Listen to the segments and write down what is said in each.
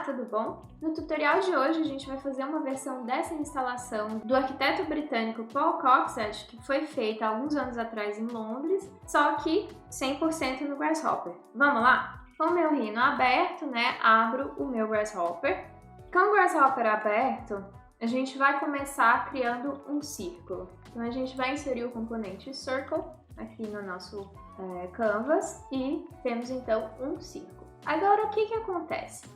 tudo bom? No tutorial de hoje a gente vai fazer uma versão dessa instalação do arquiteto britânico Paul Coxeter, que foi feita há alguns anos atrás em Londres, só que 100% no Grasshopper. Vamos lá? Com o meu Rhino aberto, abro o meu Grasshopper. Com o Grasshopper aberto, a gente vai começar criando um círculo. Então a gente vai inserir o componente Circle aqui no nosso Canvas e temos então um círculo. Agora o que acontece?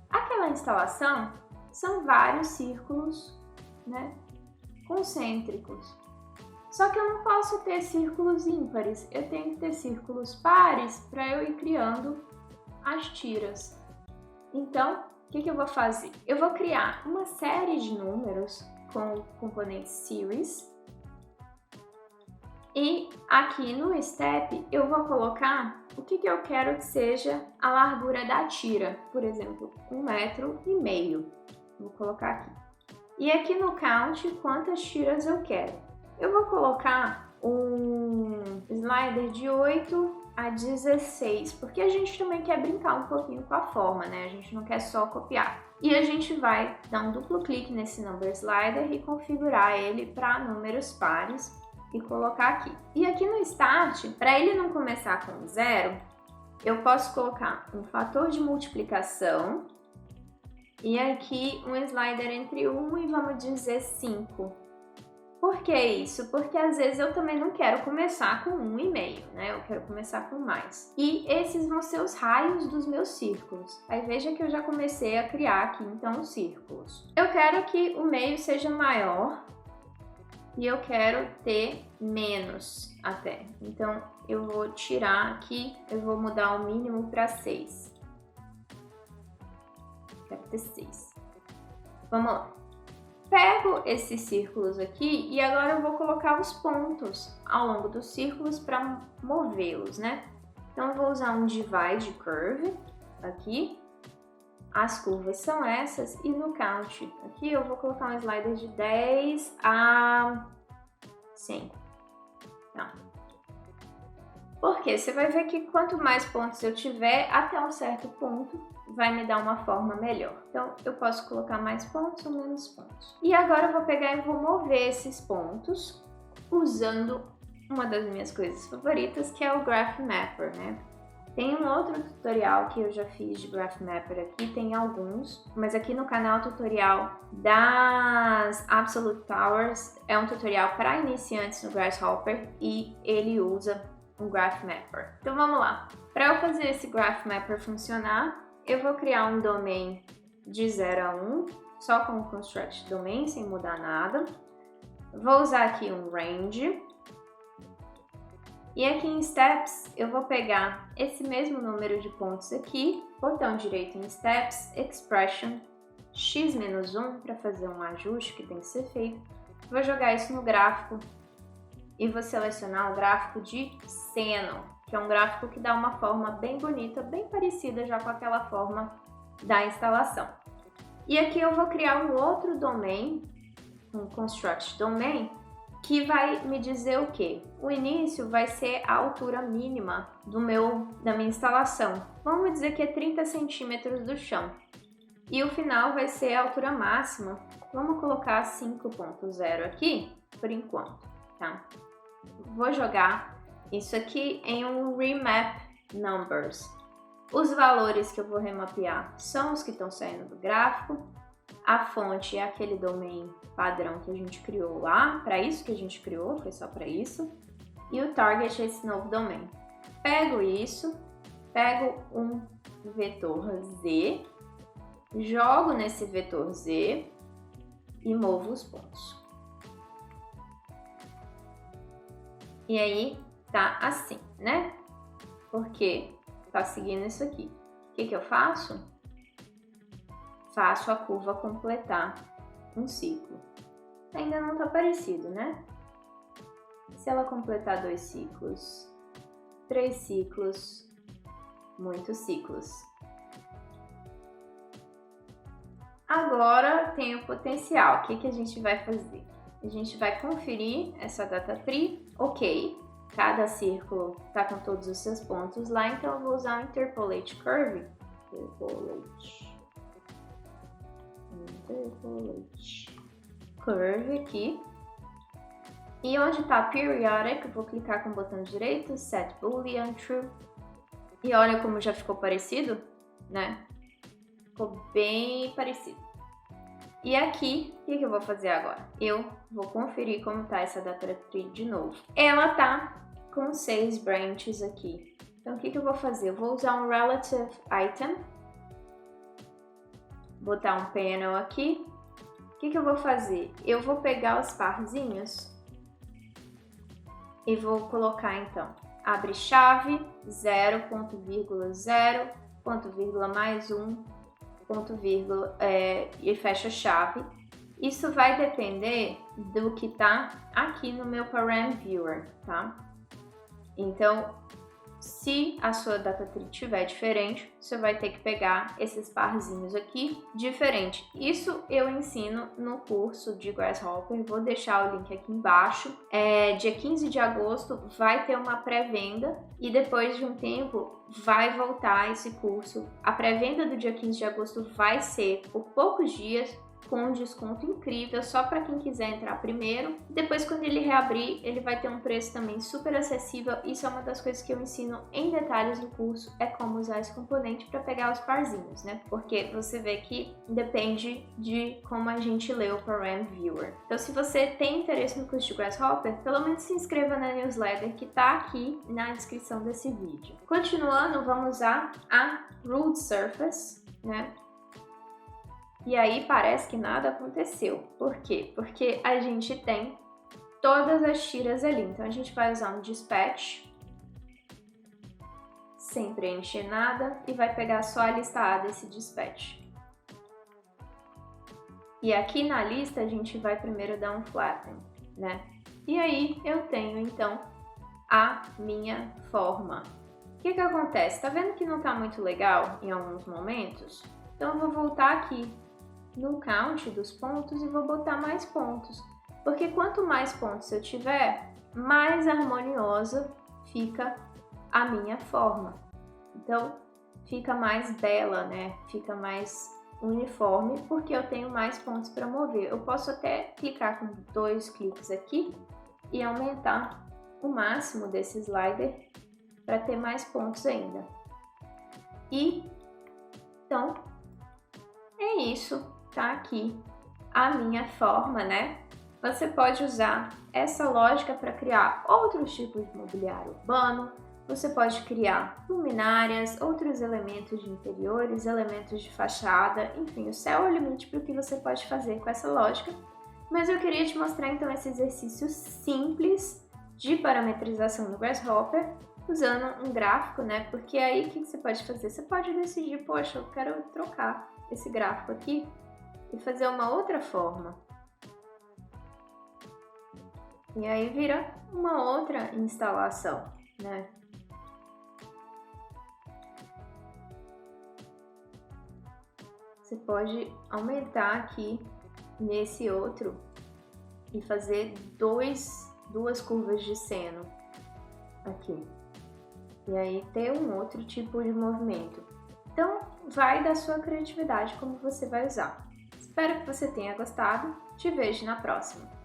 Aquela instalação são vários círculos concêntricos. Só que eu não posso ter círculos ímpares, eu tenho que ter círculos pares para eu ir criando as tiras. Então, o que eu vou fazer? Eu vou criar uma série de números com o componente Series. E aqui no Step eu vou colocar o que eu quero que seja a largura da tira. Por exemplo, 1,5 m. Vou colocar aqui. E aqui no Count, quantas tiras eu quero. Eu vou colocar um slider de 8 a 16, porque a gente também quer brincar um pouquinho com a forma, A gente não quer só copiar. E a gente vai dar um duplo clique nesse Number Slider e configurar ele para números pares e colocar aqui. E aqui no Start, para ele não começar com 0, eu posso colocar um fator de multiplicação e aqui um slider entre 1 e vamos dizer 5. Por que isso? Porque às vezes eu também não quero começar com 1,5, Eu quero começar com mais. E esses vão ser os raios dos meus círculos. Aí veja que eu já comecei a criar aqui então os círculos. Eu quero que o meio seja maior e eu quero ter menos até. Então eu vou tirar aqui, eu vou mudar o mínimo para 6. Quero ter 6. Vamos lá. Pego esses círculos aqui e agora eu vou colocar os pontos ao longo dos círculos para movê-los, Então eu vou usar um Divide Curve aqui. As curvas são essas e no Count aqui eu vou colocar um slider de 10 a 100. Tá. Porque você vai ver que quanto mais pontos eu tiver, até um certo ponto, vai me dar uma forma melhor. Então, eu posso colocar mais pontos ou menos pontos. E agora eu vou pegar e vou mover esses pontos usando uma das minhas coisas favoritas, que é o Graph Mapper, Tem um outro tutorial que eu já fiz de Graph Mapper aqui, tem alguns, mas aqui no canal o tutorial das Absolute Towers é um tutorial para iniciantes no Grasshopper e ele usa um Graph Mapper. Então vamos lá. Para eu fazer esse Graph Mapper funcionar, eu vou criar um domain de 0 a 1, só com o Construct Domain, sem mudar nada. Vou usar aqui um Range. E aqui em Steps, eu vou pegar esse mesmo número de pontos aqui, botão direito em Steps, Expression, x-1 para fazer um ajuste que tem que ser feito. Vou jogar isso no gráfico e vou selecionar o gráfico de Seno, que é um gráfico que dá uma forma bem bonita, bem parecida já com aquela forma da instalação. E aqui eu vou criar um outro domain, um Construct Domain, que vai me dizer o quê? O início vai ser a altura mínima da minha instalação. Vamos dizer que é 30 centímetros do chão. E o final vai ser a altura máxima. Vamos colocar 5.0 aqui, por enquanto, tá? Vou jogar isso aqui em um Remap Numbers. Os valores que eu vou remapear são os que estão saindo do gráfico. A fonte é aquele domain padrão que a gente criou lá, para isso que a gente criou, foi só para isso. E o target é esse novo domain. Pego isso, pego um vetor Z, jogo nesse vetor Z e movo os pontos. E aí tá assim, Porque tá seguindo isso aqui. O que eu faço? Faço a curva completar um ciclo. Ainda não tá parecido, Se ela completar 2 ciclos, 3 ciclos, muitos ciclos. Agora tem o potencial. O que a gente vai fazer? A gente vai conferir essa data tree. Ok, cada círculo está com todos os seus pontos lá, então eu vou usar o Interpolate Curve. Interpolate curve aqui. E onde está periodic, eu vou clicar com o botão direito, set boolean true. E olha como já ficou parecido, né? Ficou bem parecido. E aqui, o que eu vou fazer agora? Eu vou conferir como tá essa data tree de novo. Ela tá com 6 branches aqui. Então, o que eu vou fazer? Eu vou usar um relative item. Botar um panel aqui. O que eu vou fazer? Eu vou pegar os parzinhos e vou colocar, então, abre chave, 0.0, ponto vírgula mais 1, ponto vírgula, e fecha chave. Isso vai depender do que tá aqui no meu Param Viewer, tá? Então, se a sua data tree estiver diferente, você vai ter que pegar esses parzinhos aqui diferente. Isso eu ensino no curso de Grasshopper, vou deixar o link aqui embaixo. Dia 15 de agosto vai ter uma pré-venda e depois de um tempo vai voltar esse curso. A pré-venda do dia 15 de agosto vai ser por poucos dias, com um desconto incrível, só para quem quiser entrar primeiro. Depois, quando ele reabrir, ele vai ter um preço também super acessível. Isso é uma das coisas que eu ensino em detalhes no curso, é como usar esse componente para pegar os parzinhos, né? Porque você vê que depende de como a gente lê o Param Viewer. Então, se você tem interesse no curso de Grasshopper, pelo menos se inscreva na newsletter que tá aqui na descrição desse vídeo. Continuando, vamos usar a Ruled Surface, né? E aí parece que nada aconteceu. Por quê? Porque a gente tem todas as tiras ali. Então a gente vai usar um dispatch, sem preencher nada, e vai pegar só a lista A desse dispatch. E aqui na lista a gente vai primeiro dar um flatten, né? E aí eu tenho então a minha forma. O que acontece? Tá vendo que não tá muito legal em alguns momentos? Então eu vou voltar aqui no count dos pontos e vou botar mais pontos, porque quanto mais pontos eu tiver, mais harmoniosa fica a minha forma. Então fica mais bela, né? Fica mais uniforme, porque eu tenho mais pontos para mover. Eu posso até clicar com 2 cliques aqui e aumentar o máximo desse slider para ter mais pontos ainda. E então é isso. Tá aqui a minha forma, né? Você pode usar essa lógica para criar outros tipos de mobiliário urbano, você pode criar luminárias, outros elementos de interiores, elementos de fachada, enfim, o céu é o limite para o que você pode fazer com essa lógica. Mas eu queria te mostrar então esse exercício simples de parametrização no Grasshopper, usando um gráfico, né? Porque aí o que você pode fazer? Você pode decidir, poxa, eu quero trocar esse gráfico aqui e fazer uma outra forma. E aí vira uma outra instalação, né? Você pode aumentar aqui nesse outro e fazer duas curvas de seno aqui. E aí ter um outro tipo de movimento. Então vai da sua criatividade como você vai usar. Espero que você tenha gostado. Te vejo na próxima!